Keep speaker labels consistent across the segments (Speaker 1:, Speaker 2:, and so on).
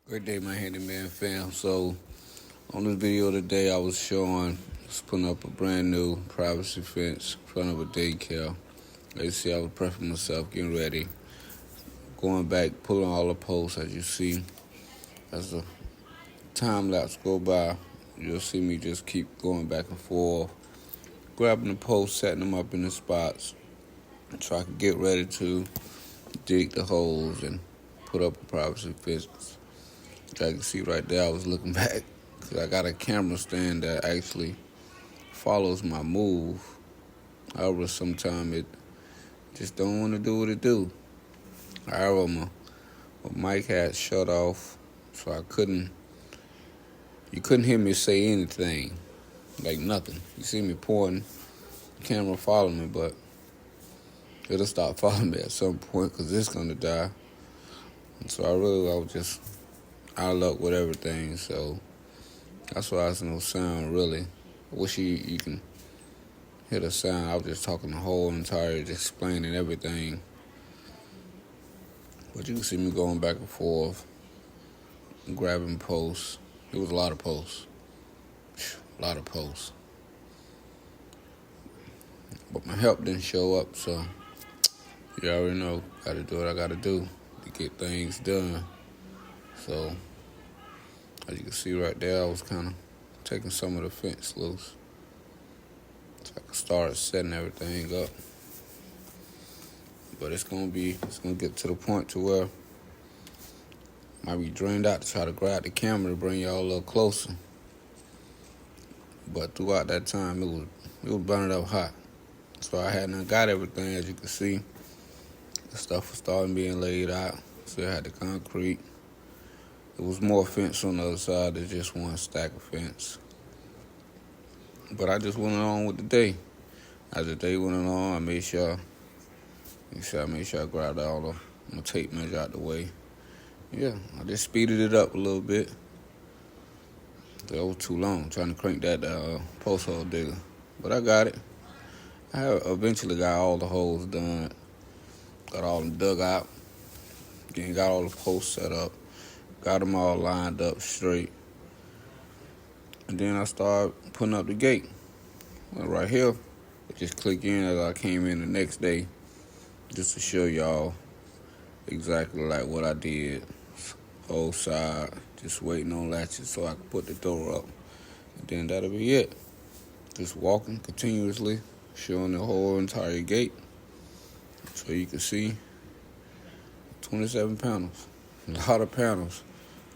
Speaker 1: Great day, my handyman fam. So, on this video today, I was putting up a brand new privacy fence in front of a daycare. As you see, I was prepping myself, getting ready, going back, pulling all the posts. As you see, as the time lapse go by, you'll see me just keep going back and forth, grabbing the posts, setting them up in the spots, so I can get ready to dig the holes and put up a privacy fence. As you can see right there, I was looking back because I got a camera stand that actually follows my move. However, sometimes it just don't want to do what it do. However, my mic had shut off, so you couldn't hear me say anything, like nothing. You see me pointing, the camera following me, but it'll stop following me at some point because it's going to die. And so I was just out of luck with everything, so that's why there's no sound, really. I wish you can hear the sound. I was just talking the whole entire, just explaining everything. But you can see me going back and forth, grabbing posts. It was a lot of posts. But my help didn't show up, so you already know, gotta do what I gotta do to get things done. So, as you can see right there, I was kind of taking some of the fence loose so I could start setting everything up. But it's gonna get to the point to where I might be drained out to try to grab the camera to bring y'all a little closer. But throughout that time, it was burning up hot. So I hadn't got everything, as you can see. The stuff was starting being laid out. Still had the concrete. There was more fence on the other side than just one stack of fence. But I just went along with the day. As the day went along, I made sure I grabbed all my tape measure out the way. Yeah, I just speeded it up a little bit. That was too long, trying to crank that post hole digger. But I got it. I eventually got all the holes done. Got all them dug out. Then got all the posts set up. Got them all lined up straight. And then I started putting up the gate. And right here, I just click in as I came in the next day, just to show y'all exactly like what I did. Whole side, just waiting on latches so I could put the door up. And then that'll be it. Just walking continuously, showing the whole entire gate. So you can see 27 panels. A lot of panels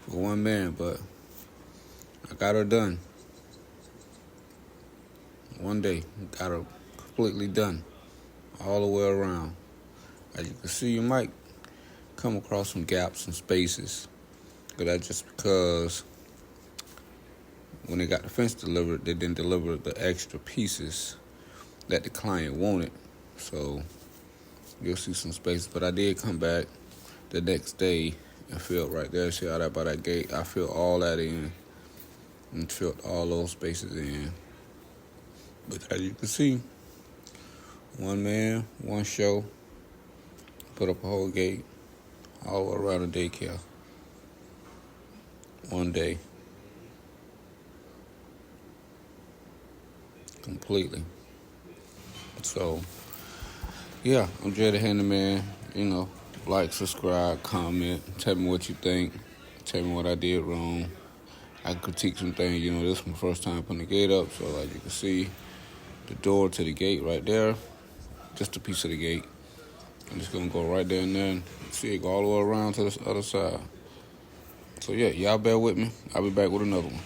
Speaker 1: for one man, but I got her done. One day, got her completely done, all the way around. As you can see, you might come across some gaps and spaces, but that's just because when they got the fence delivered, they didn't deliver the extra pieces that the client wanted. So you'll see some spaces, but I did come back the next day and filled right there. See how that by that gate? I filled all that in and filled all those spaces in. But as you can see, one man, one show, put up a whole gate all the way around the daycare. One day. Completely. So, yeah, I'm Jay the Handyman. Like, subscribe, comment, tell me what you think, tell me what I did wrong. I can critique some things. This is my first time putting the gate up, so as you can see, the door to the gate right there, just a piece of the gate. I'm just going to go right there and then see it go all the way around to this other side. So, yeah, y'all bear with me. I'll be back with another one.